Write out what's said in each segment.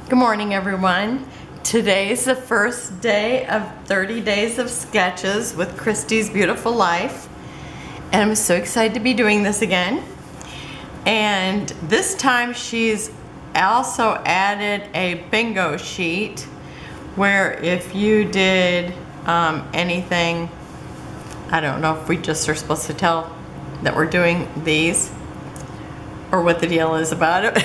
Good morning, everyone. Today's the first day of 30 days of sketches with Christy's Beautiful Life. And I'm so excited to be doing this again. And this time she's also added a bingo sheet where if you did anything, I don't know if we just are supposed to tell that we're doing these or what the deal is about it.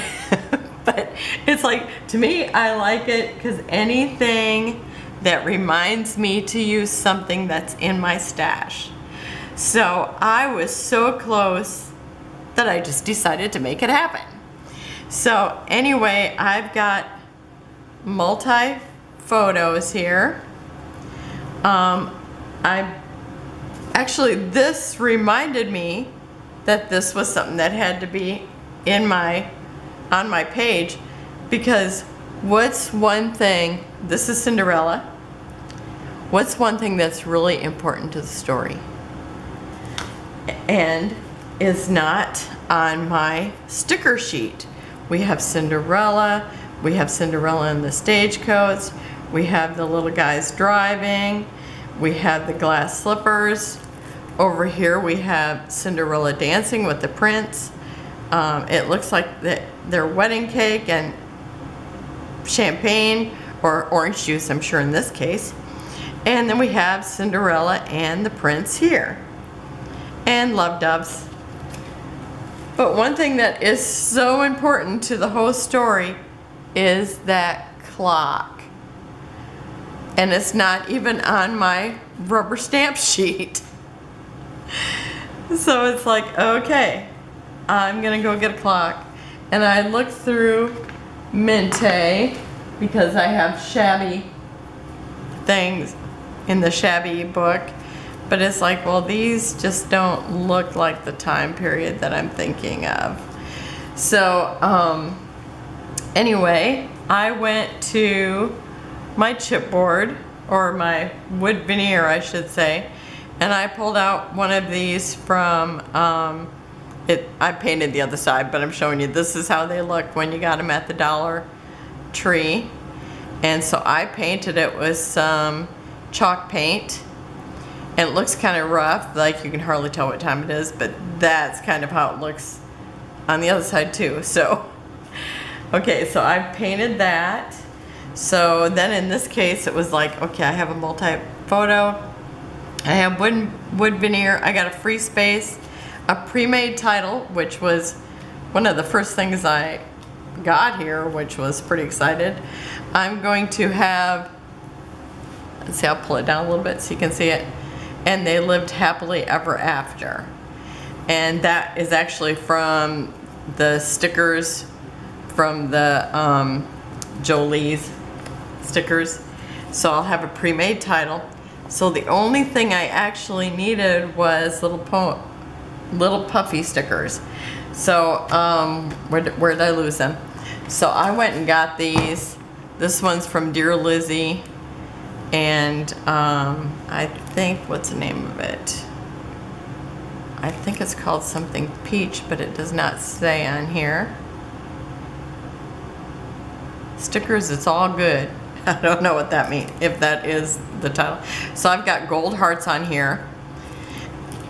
But it's like, to me, I like it because anything that reminds me to use something that's in my stash. So I was so close that I just decided to make it happen. So anyway, I've got multi photos here. Actually, this reminded me that this was something that had to be in on my page, because what's one thing, this is Cinderella, what's one thing that's really important to the story and is not on my sticker sheet? We have Cinderella in the stagecoach, we have the little guys driving, we have the glass slippers. Over here we have Cinderella dancing with the prince. It looks like their wedding cake and champagne or orange juice, I'm sure in this case. And then we have Cinderella and the prince here. And love doves. But one thing that is so important to the whole story is that clock. And it's not even on my rubber stamp sheet. So it's like, okay, I'm gonna go get a clock. And I looked through Minte because I have shabby things in the shabby book, but it's like, well, these just don't look like the time period that I'm thinking of. So anyway, I went to my chipboard, or my wood veneer I should say, and I pulled out one of these from I painted the other side, but I'm showing you this is how they look when you got them at the Dollar Tree. And so I painted it with some chalk paint, and it looks kind of rough, like you can hardly tell what time it is, but that's kind of how it looks on the other side too. So okay, so I painted that. So then in this case it was like, okay, I have a multi photo, I have wood veneer, I got a free space, a pre-made title, which was one of the first things I got here, which was pretty excited. I'm going to have, let's see, I'll pull it down a little bit so you can see it. And they lived happily ever after. And that is actually from the stickers from the Jolee's stickers. So I'll have a pre-made title. So the only thing I actually needed was little Puffy stickers. So where did I lose them? So I went and got these. This one's from Dear Lizzy, and I think, what's the name of it? I think it's called something peach, but it does not say on here. Stickers, it's all good. I don't know what that means, if that is the title. So I've got gold hearts on here.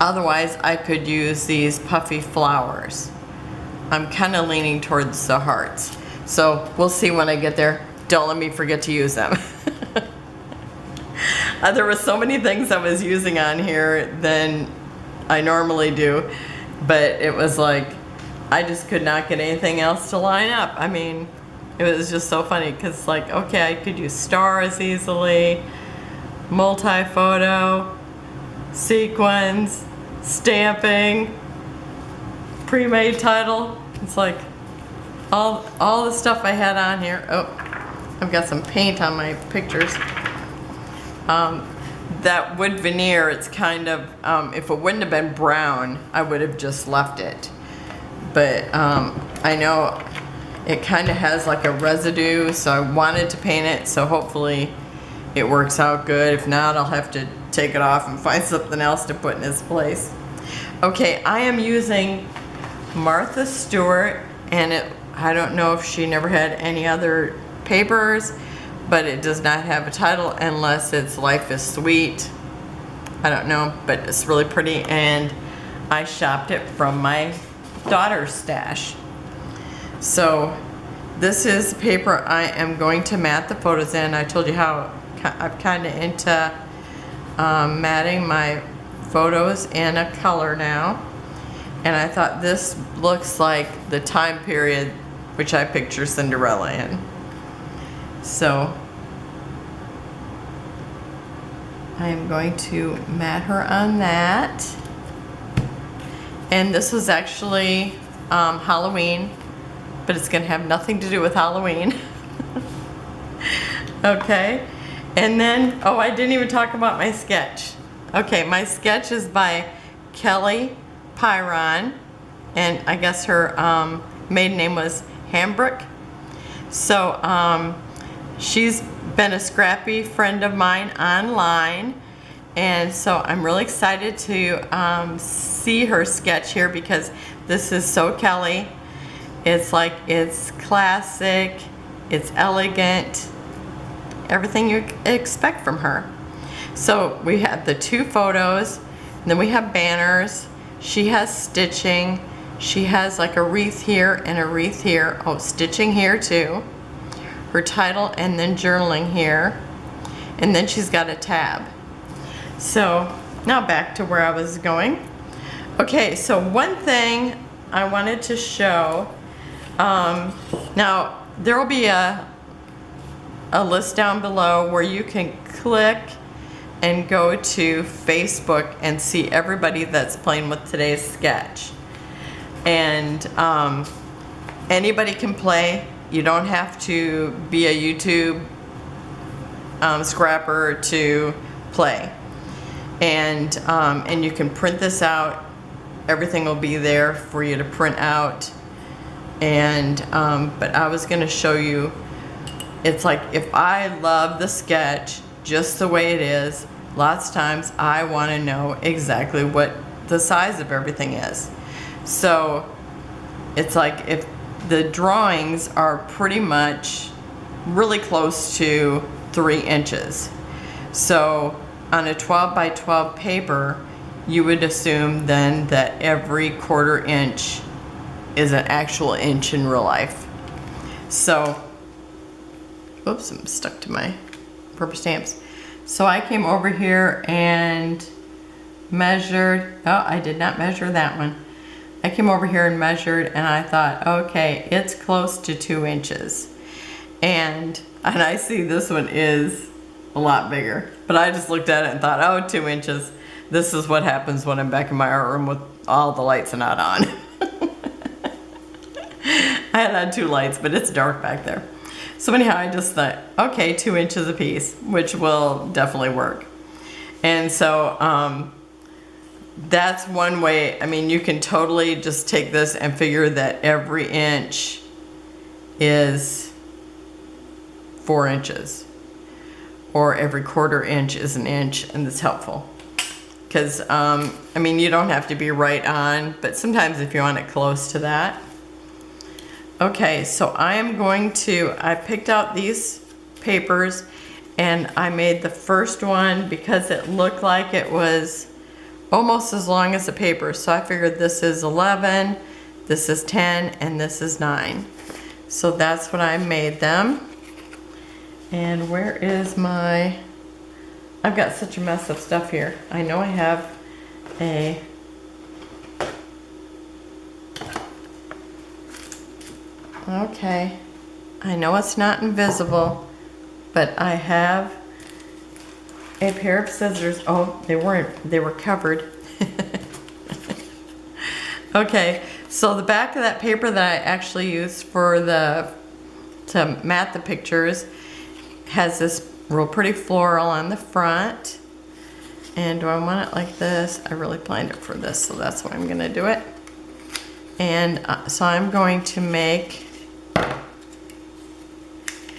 Otherwise, I could use these puffy flowers. I'm kind of leaning towards the hearts. So we'll see when I get there. Don't let me forget to use them. There were so many things I was using on here than I normally do. But it was like, I just could not get anything else to line up. I mean, it was just so funny because, like, okay, I could use stars easily, multi-photo, sequins, stamping, pre-made title. It's like all the stuff I had on here. Oh, I've got some paint on my pictures. That wood veneer, it's kind of, if it wouldn't have been brown, I would have just left it. But I know it kind of has like a residue, so I wanted to paint it, so hopefully it works out good. If not, I'll have to take it off and find something else to put in its place. Okay, I am using Martha Stewart, and I don't know if she never had any other papers, but it does not have a title unless it's Life is Sweet. I don't know, but it's really pretty, and I shopped it from my daughter's stash. So this is the paper I am going to mat the photos in. I told you how I'm kind of into matting my photos in a color now, and I thought this looks like the time period which I picture Cinderella in. So I am going to mat her on that. And this was actually Halloween, but it's gonna have nothing to do with Halloween. Okay, and then, oh, I didn't even talk about my sketch. Okay, my sketch is by Kelly Pyron, and I guess her maiden name was Hambrick. So she's been a scrappy friend of mine online, and so I'm really excited to see her sketch here because this is so Kelly. It's like, it's classic, it's elegant, everything you expect from her. So we have the two photos, and then we have banners. She has stitching. She has like a wreath here and a wreath here. Oh, stitching here too. Her title, and then journaling here. And then she's got a tab. So now back to where I was going. Okay, so one thing I wanted to show. Now there will be a list down below where you can click and go to Facebook and see everybody that's playing with today's sketch. And anybody can play. You don't have to be a YouTube scrapper to play. And you can print this out. Everything will be there for you to print out. And but I was going to show you, it's like, if I love the sketch just the way it is, lots of times I want to know exactly what the size of everything is. So it's like, if the drawings are pretty much really close to 3 inches. So on a 12 by 12 paper, you would assume then that every 1/4 inch is an actual inch in real life. So, oops, I'm stuck to my paper stamps. So I came over here and measured, oh, I did not measure that one. I came over here and measured, and I thought, okay, it's close to 2 inches. And I see this one is a lot bigger, but I just looked at it and thought, oh, 2 inches. This is what happens when I'm back in my art room with all the lights not on. I had on 2 lights, but it's dark back there. So anyhow, I just thought, okay, 2 inches a piece, which will definitely work. And so that's one way. I mean, you can totally just take this and figure that every inch is 4 inches, or every 1/4 inch is an inch, and that's helpful. Because, I mean, you don't have to be right on, but sometimes if you want it close to that. Okay, so I am going to, I picked out these papers, and I made the first one because it looked like it was almost as long as the paper. So I figured this is 11, this is 10, and this is 9. So that's what I made them. And where is my, I've got such a mess of stuff here. I know I have a, okay, I know it's not invisible, but I have a pair of scissors. Oh, they weren't, they were covered. Okay, so the back of that paper that I actually used for to mat the pictures has this real pretty floral on the front. And do I want it like this? I really planned it for this, so that's why I'm gonna do it. And so I'm going to make,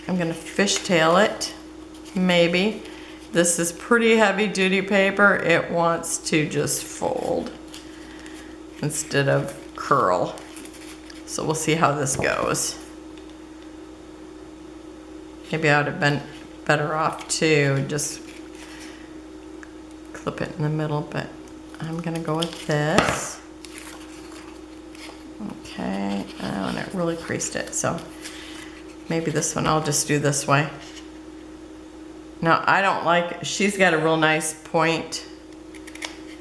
I'm gonna fishtail it, maybe. This is pretty heavy duty paper. It wants to just fold instead of curl. So we'll see how this goes. Maybe I would have been better off to just clip it in the middle, but I'm gonna go with this. Okay, oh, and it really creased it, so maybe this one I'll just do this way. Now I don't like, she's got a real nice point,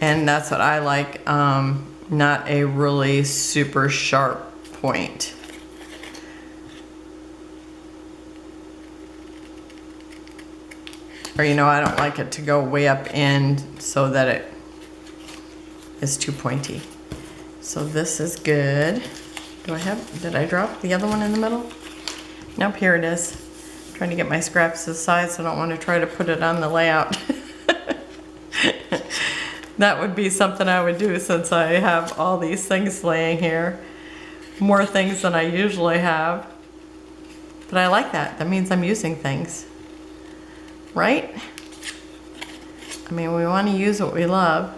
and that's what I like, not a really super sharp point. Or you know, I don't like it to go way up in so that it is too pointy. So this is good. Did I drop the other one in the middle? Nope, here it is. I'm trying to get my scraps to the side, so I don't want to try to put it on the layout. That would be something I would do since I have all these things laying here. More things than I usually have. But I like that. That means I'm using things. Right? I mean, we want to use what we love.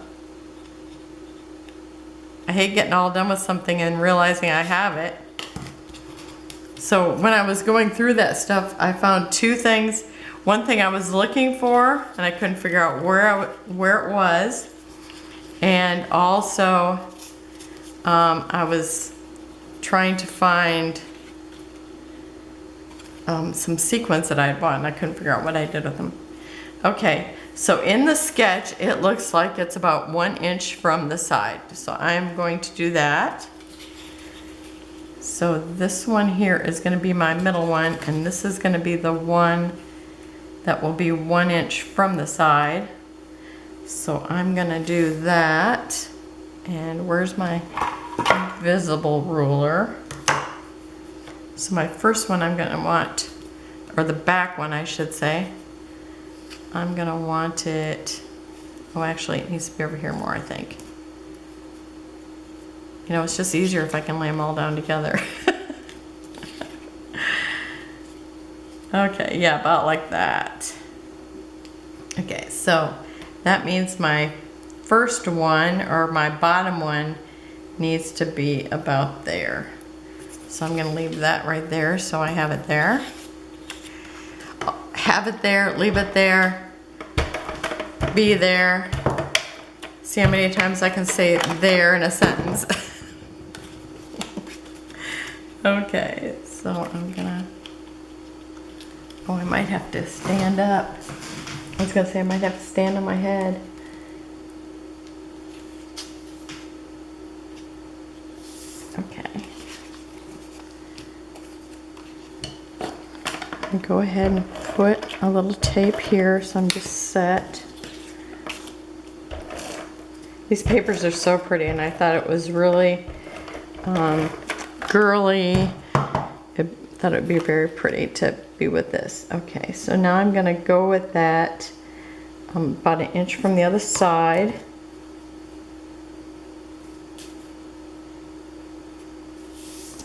I hate getting all done with something and realizing I have it. So when I was going through that stuff, I found two things. One thing I was looking for, and I couldn't figure out where it was. And also, I was trying to find some sequins that I had bought, and I couldn't figure out what I did with them. Okay, so in the sketch, it looks like it's about 1 inch from the side. So I'm going to do that. So this one here is going to be my middle one, and this is going to be the one that will be 1 inch from the side. So I'm going to do that. And where's my invisible ruler? So my first one I'm going to want, or the back one I should say, I'm going to want it, oh actually it needs to be over here more I think. You know, it's just easier if I can lay them all down together. Okay, yeah, about like that. Okay, so that means my first one, or my bottom one, needs to be about there. So I'm going to leave that right there so I have it there. Have it there, leave it there, be there. See how many times I can say there in a sentence. Okay, so I'm gonna, oh, I might have to stand up. I was gonna say I might have to stand on my head. Okay. And go ahead and put a little tape here so I'm just set. These papers are so pretty, and I thought it was really girly. I thought it would be very pretty to be with this. Okay, so now I'm gonna go with that about 1 inch from the other side.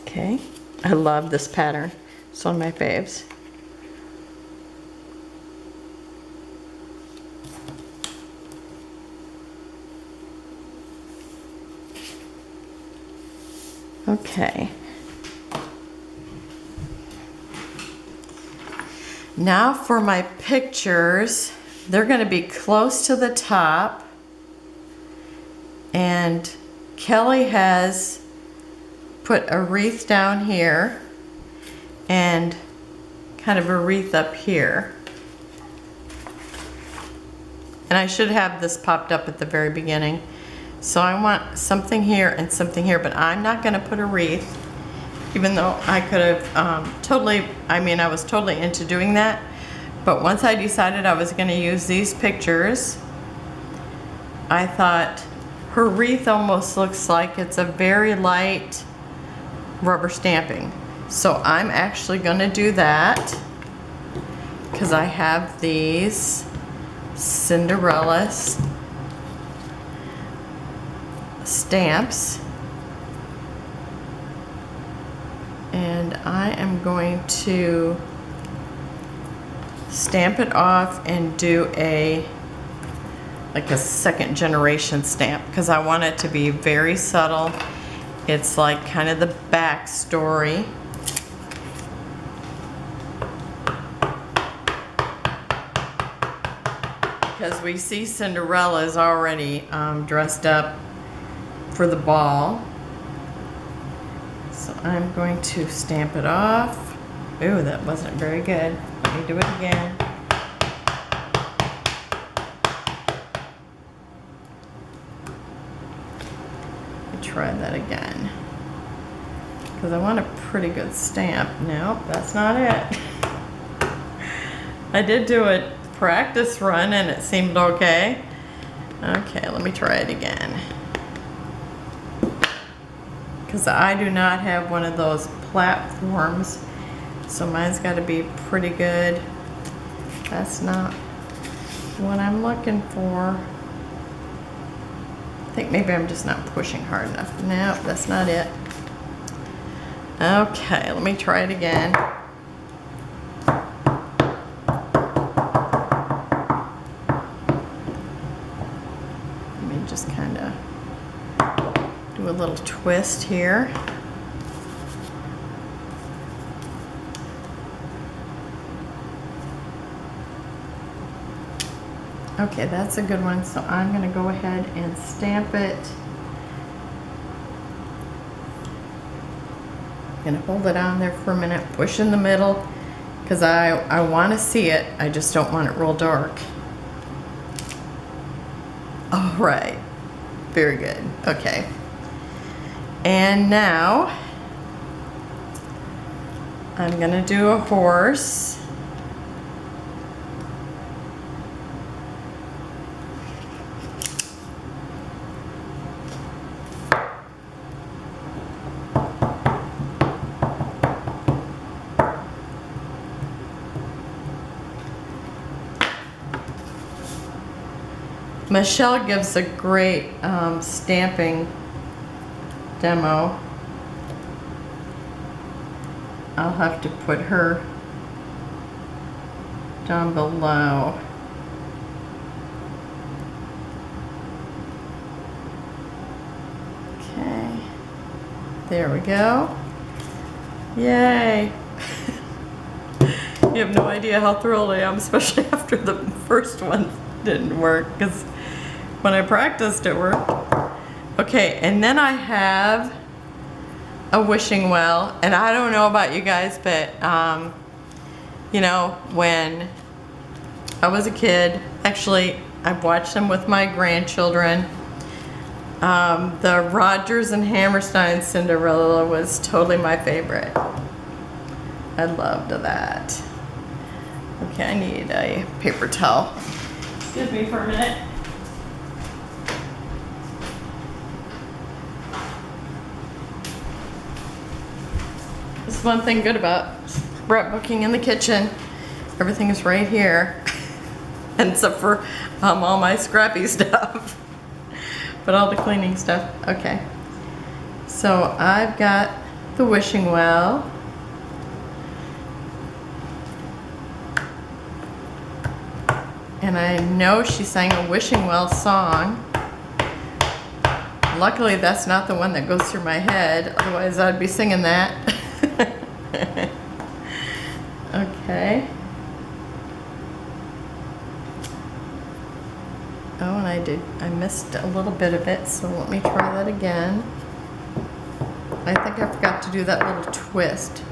Okay, I love this pattern. It's one of my faves. Okay. Now for my pictures, they're going to be close to the top, and Kelly has put a wreath down here and kind of a wreath up here. And I should have this popped up at the very beginning. So I want something here and something here, but I'm not going to put a wreath, even though I could have totally, I mean, I was totally into doing that. But once I decided I was going to use these pictures, I thought her wreath almost looks like it's a very light rubber stamping. So I'm actually going to do that because I have these Cinderella stamps, and I am going to stamp it off and do like a second generation stamp because I want it to be very subtle. It's like kind of the backstory. because we see Cinderella is already dressed up for the ball. So I'm going to stamp it off. Ooh, that wasn't very good. Let me do it again. Try that again because I want a pretty good stamp. Nope, that's not it. I did do a practice run and it seemed okay. Okay, let me try it again because I do not have one of those platforms, so mine's got to be pretty good. That's not what I'm looking for. I think maybe I'm just not pushing hard enough. No, that's not it. Okay, let me try it again. Let me just kind of do a little twist here. Okay, that's a good one. So I'm going to go ahead and stamp it. I'm going to hold it on there for a minute, push in the middle, because I want to see it. I just don't want it real dark. All right. Very good. Okay. And now I'm going to do a horse. Michelle gives a great stamping demo. I'll have to put her down below. Okay, there we go. Yay! You have no idea how thrilled I am, especially after the first one didn't work, because when I practiced it worked. Okay, and then I have a wishing well, and I don't know about you guys, but you know, when I was a kid, actually I've watched them with my grandchildren. The Rodgers and Hammerstein Cinderella was totally my favorite. I loved that. Okay, I need a paper towel. Excuse me for a minute. That's one thing good about scrapbooking in the kitchen. Everything is right here. Except for all my scrappy stuff. But all the cleaning stuff. Okay. So I've got the wishing well. And I know she sang a wishing well song. Luckily that's not the one that goes through my head, otherwise I'd be singing that. Okay. Oh, and I missed a little bit of it, so let me try that again. I think I forgot to do that little twist.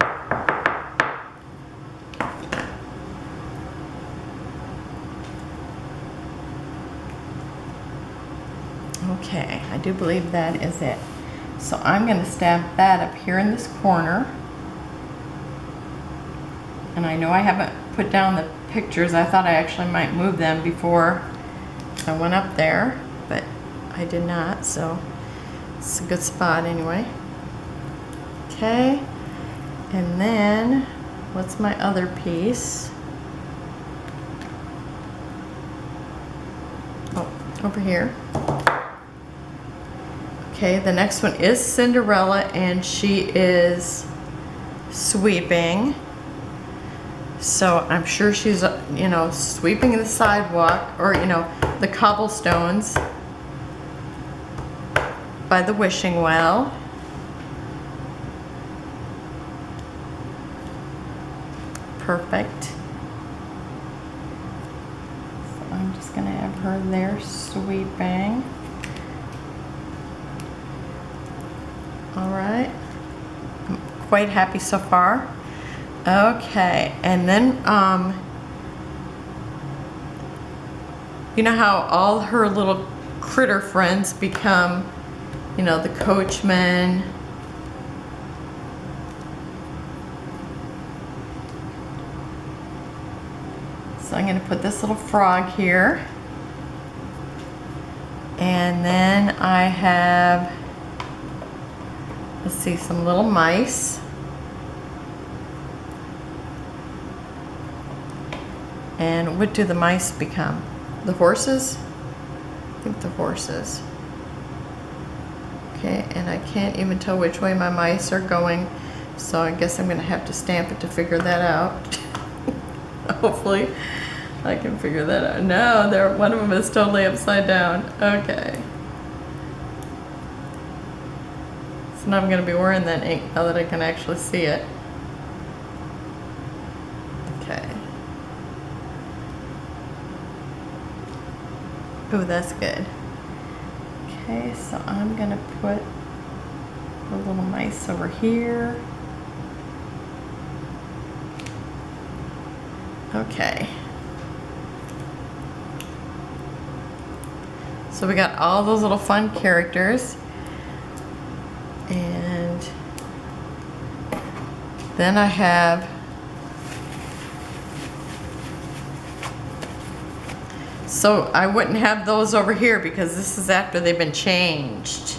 Okay, I do believe that is it. So I'm going to stamp that up here in this corner. And I know I haven't put down the pictures. I thought I actually might move them before I went up there, but I did not, so it's a good spot anyway. Okay, and then what's my other piece? Oh, over here. Okay, the next one is Cinderella, and she is sweeping. So I'm sure she's, you know, sweeping the sidewalk, or, you know, the cobblestones by the wishing well. Perfect. So I'm just gonna have her there sweeping. All right, I'm quite happy so far. Okay, and then you know how all her little critter friends become, you know, the coachmen. So I'm going to put this little frog here. And then I have, let's see, some little mice. And what do the mice become? The horses? I think the horses. Okay, and I can't even tell which way my mice are going, so I guess I'm going to have to stamp it to figure that out. Hopefully I can figure that out. No, one of them is totally upside down. Okay. So now I'm going to be wearing that ink now that I can actually see it. Okay. Ooh, that's good. Okay, so I'm going to put the little mice over here. Okay. So we got all those little fun characters. And then I have so I wouldn't have those over here because this is after they've been changed.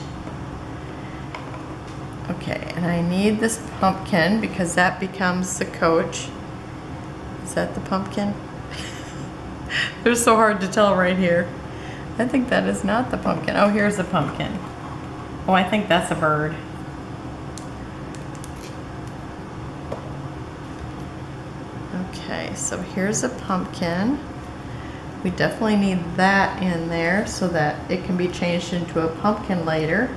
Okay, and I need this pumpkin because that becomes the coach. Is that the pumpkin? They're so hard to tell right here. I think that is not the pumpkin. Oh, here's the pumpkin. Oh, I think that's a bird. Okay, so here's a pumpkin. We definitely need that in there so that it can be changed into a pumpkin later.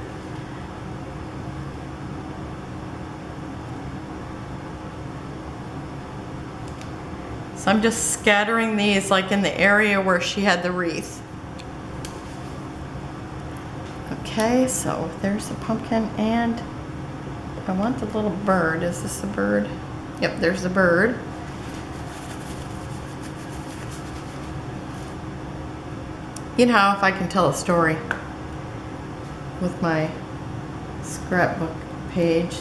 So I'm just scattering these like in the area where she had the wreath. Okay, so there's the pumpkin and I want the little bird. Is this a bird? Yep, there's the bird. You know how if I can tell a story with my scrapbook page,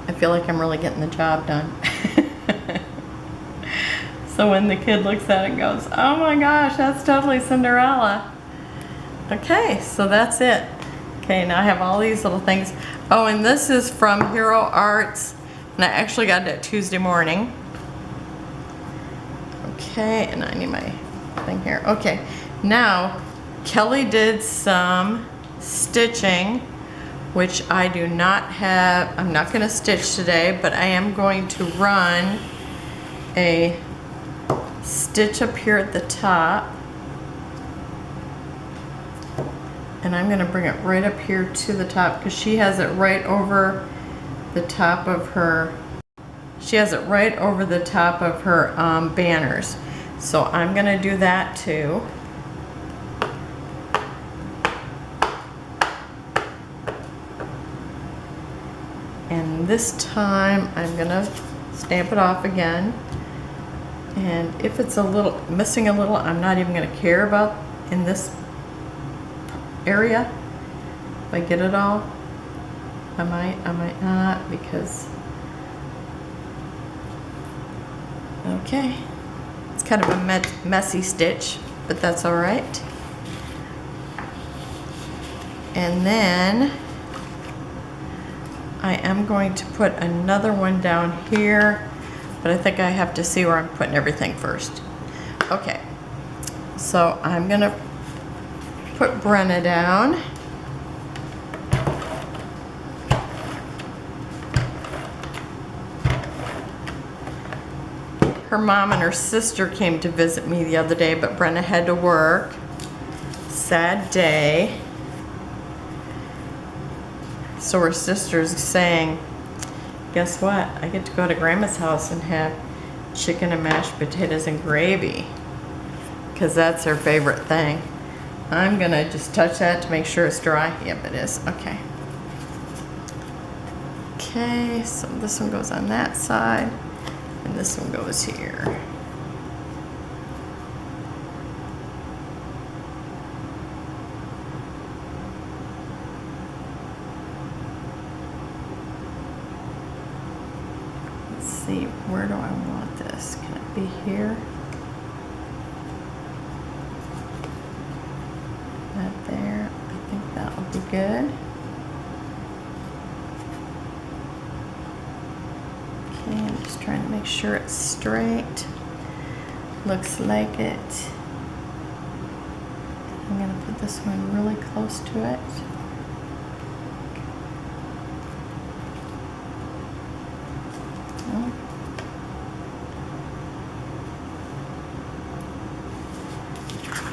I feel like I'm really getting the job done. So when the kid looks at it and goes, oh my gosh, that's totally Cinderella. Okay, so that's it. Okay, now I have all these little things. Oh, and this is from Hero Arts, and I actually got it Tuesday morning. Okay, and I need my thing here. Okay, now Kelly did some stitching, which I do not have. I'm not going to stitch today, but I am going to run a stitch up here at the top. And I'm going to bring it right up here to the top because she has it right over the top of her, banners. So I'm going to do that too. And this time I'm going to stamp it off again. And if it's missing a little, I'm not even going to care about in this area. If I get it all, I might not because, okay, it's kind of a messy stitch, but that's all right. And then I am going to put another one down here, but I think I have to see where I'm putting everything first. Okay, so I'm gonna put Brenna down. Her mom and her sister came to visit me the other day, but Brenna had to work. Sad day. So her sister's saying, guess what? I get to go to Grandma's house and have chicken and mashed potatoes and gravy. because that's her favorite thing. I'm gonna just touch that to make sure it's dry. Yep, it is. Okay. Okay, so this one goes on that side, and this one goes here. Let's see, where do I want this? Can it be here? Not there. I think that will be good. Okay, I'm just trying to make sure it's straight. Looks like it. I'm gonna put this one really close to it.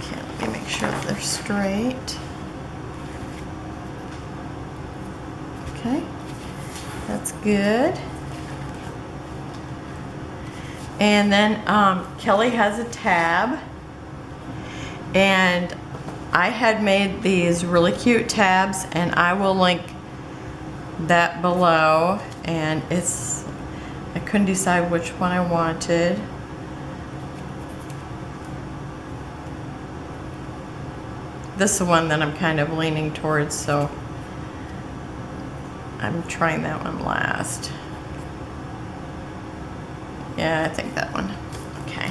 Okay, let me make sure that they're straight. Okay, that's good. And then Kelly has a tab, and I had made these really cute tabs, and I will link that below. And I couldn't decide which one I wanted. This is the one that I'm kind of leaning towards, so I'm trying that one last. Yeah, I think that one. Okay.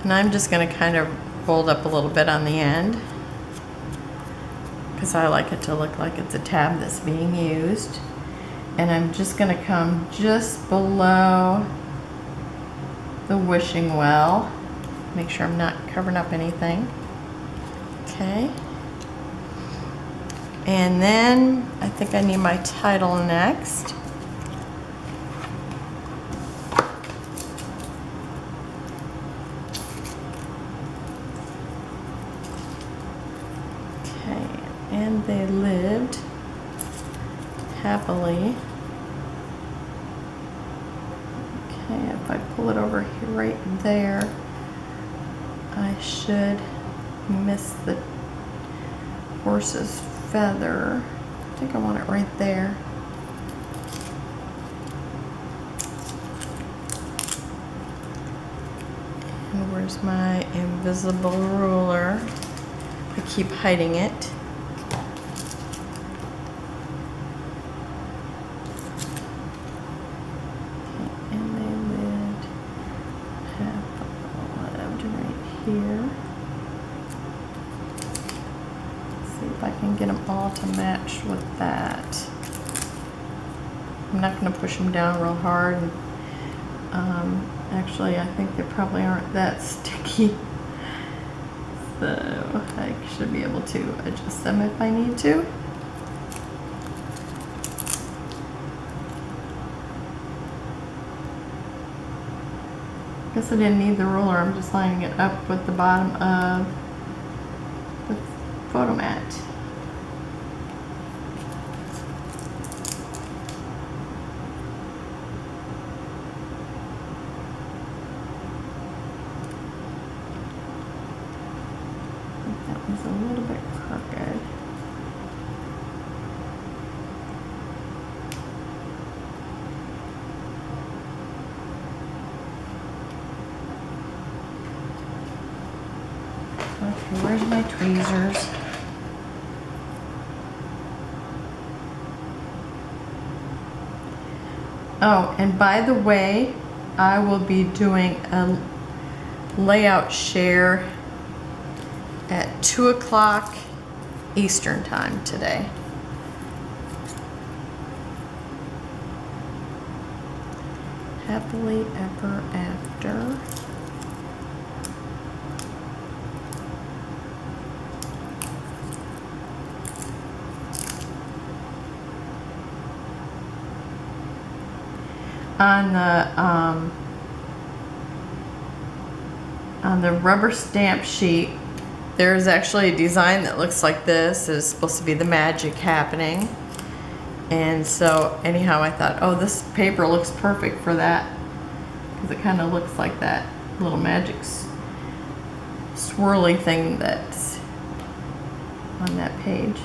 And I'm just going to kind of fold up a little bit on the end, because I like it to look like it's a tab that's being used. And I'm just going to come just below the wishing well. Make sure I'm not covering up anything. Okay. And then I think I need my title next. Okay, and they lived happily. Okay, if I pull it over here right there, I should miss the horse's feather. I think I want it right there. And where's my invisible ruler? I keep hiding it. And they lived right here. If I can get them all to match with that. I'm not going to push them down real hard. Actually, I think they probably aren't that sticky. So I should be able to adjust them if I need to. Guess I didn't need the ruler. I'm just lining it up with the bottom of the photo mat. That was a little bit crooked. Okay, where's my tweezers? Oh, and by the way, I will be doing a layout share at 2 o'clock Eastern time today. Happily ever after. On the rubber stamp sheet, there's actually a design that looks like this. It's supposed to be the magic happening. And so anyhow, I thought, oh, this paper looks perfect for that, because it kind of looks like that little magic swirly thing that's on that page,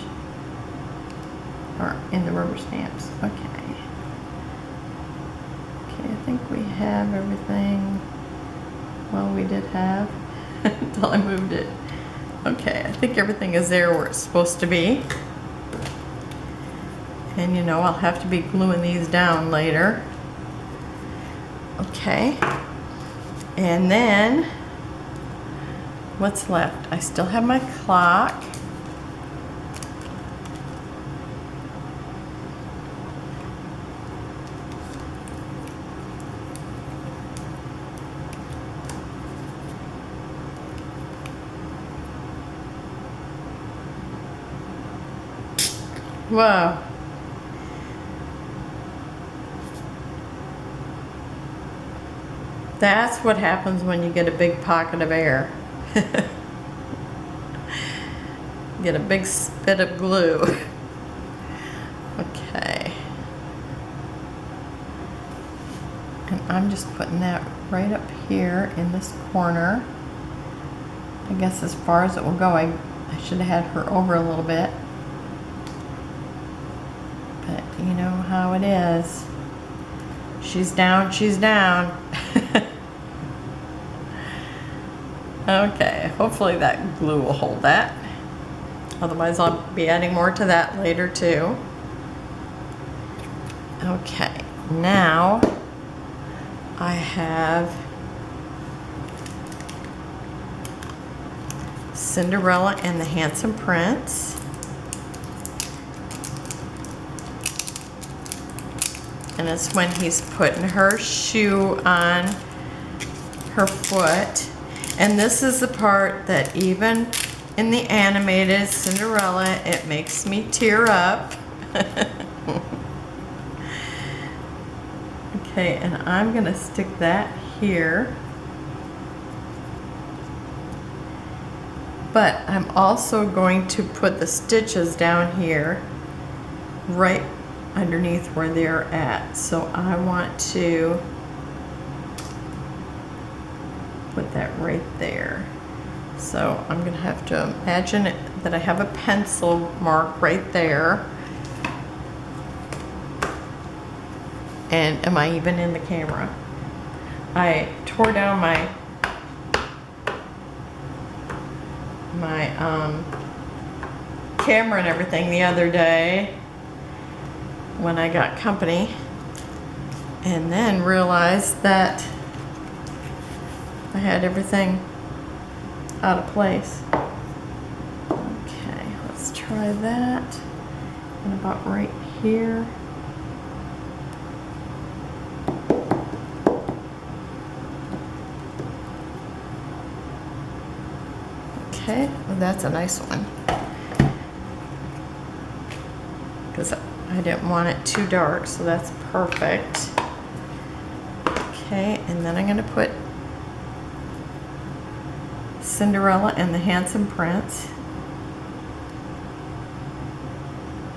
or in the rubber stamps. Okay, I think we have everything. Well, we did have until I moved it. Okay, I think everything is there where it's supposed to be. And you know, I'll have to be gluing these down later. Okay, and then what's left? I still have my clock. Wow. That's what happens when you get a big pocket of air. Get a big spit of glue. Okay. And I'm just putting that right up here in this corner. I guess as far as it will go, I should have had her over a little bit. But you know how it is. She's down, she's down. Okay, hopefully that glue will hold that. Otherwise I'll be adding more to that later too. Okay, now I have Cinderella and the Handsome Prince. And it's when he's putting her shoe on her foot. And this is the part that even in the animated Cinderella, it makes me tear up. Okay, and I'm gonna stick that here. But I'm also going to put the stitches down here, right underneath where they're at. So I want to put that right there. So I'm gonna have to imagine that I have a pencil mark right there. And am I even in the camera? I tore down my camera and everything the other day when I got company, and then realized that I had everything out of place. Okay, let's try that. And about right here. Okay, well, that's a nice one. Because I didn't want it too dark, so that's perfect. Okay, and then I'm going to put Cinderella and the Handsome Prince.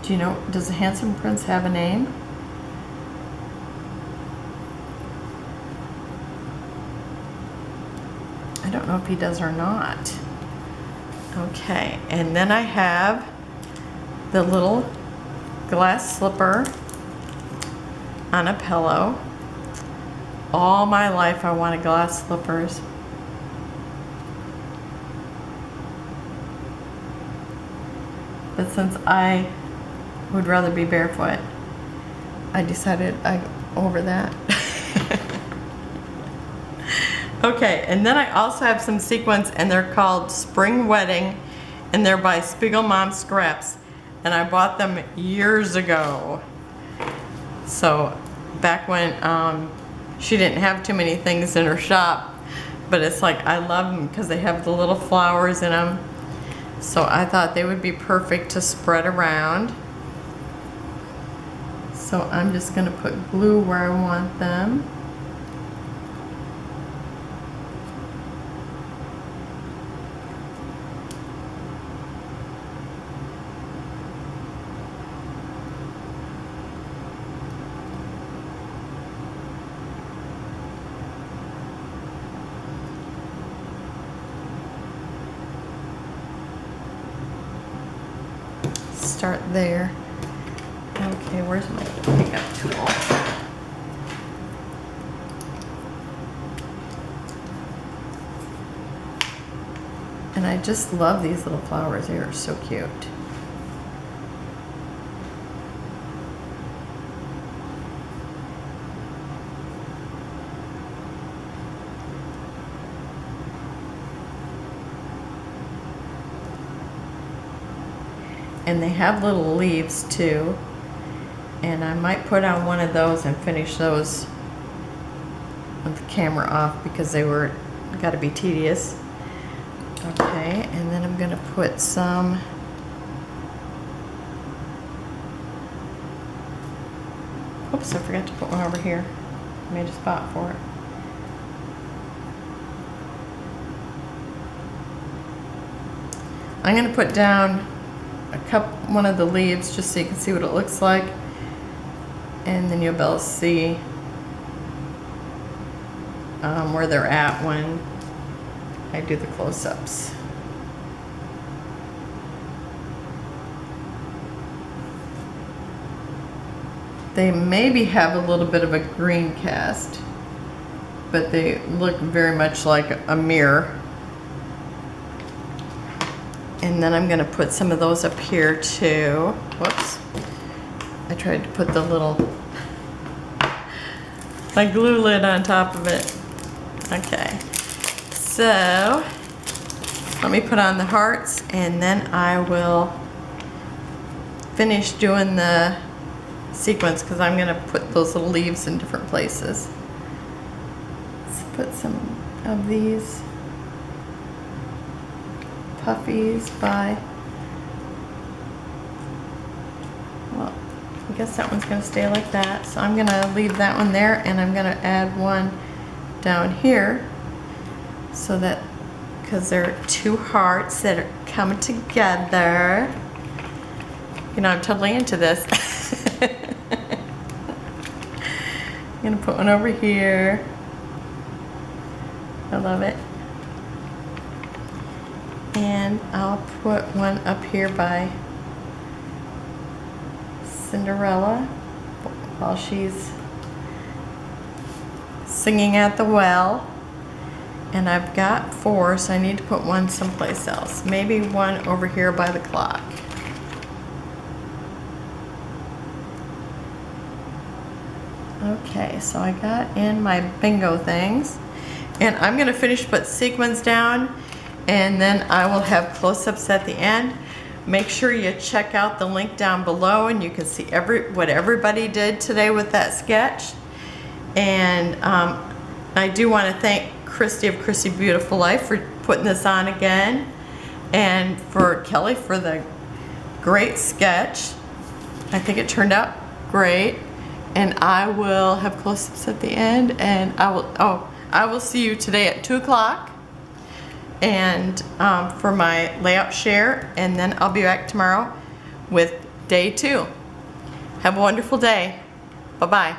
Do you know, does the Handsome Prince have a name? I don't know if he does or not. Okay, and then I have the little glass slipper on a pillow. All my life I wanted glass slippers. But since I would rather be barefoot, I decided over that. Okay, and then I also have some sequins, and they're called Spring Wedding, and they're by Spiegel Mom Scraps, and I bought them years ago. So back when she didn't have too many things in her shop, but it's like I love them because they have the little flowers in them. So I thought they would be perfect to spread around. So I'm just going to put glue where I want them. start there. Okay, where's my pickup tool? And I just love these little flowers. They are so cute. And they have little leaves too. And I might put on one of those and finish those with the camera off because they were gotta be tedious. Okay, and then I'm gonna put some oops, I forgot to put one over here. I made a spot for it. I'm gonna put down one of the leaves just so you can see what it looks like, and then you'll be able to see where they're at when I do the close-ups. They maybe have a little bit of a green cast, but they look very much like a mirror. And then I'm gonna put some of those up here too. Whoops. I tried to put my glue lid on top of it. Okay. So, let me put on the hearts and then I will finish doing the sequins because I'm gonna put those little leaves in different places. Let's put some of these Puffys by, well, I guess that one's gonna stay like that. So I'm gonna leave that one there and I'm gonna add one down here so that, because there are two hearts that are coming together. You know, I'm totally into this. I'm gonna put one over here. I love it. And I'll put one up here by Cinderella while she's singing at the well. And I've got 4, so I need to put one someplace else. Maybe one over here by the clock. Okay, so I got in my bingo things. And I'm gonna finish put sequins down, and then I will have close-ups at the end. Make sure you check out the link down below and you can see what everybody did today with that sketch. And I do want to thank Christy of Christy Beautiful Life for putting this on again, and for Kelly for the great sketch. I think it turned out great, and I will have close-ups at the end, and I will see you today at 2 o'clock. And for my layout share, and then I'll be back tomorrow with day 2. Have a wonderful day. Bye-bye.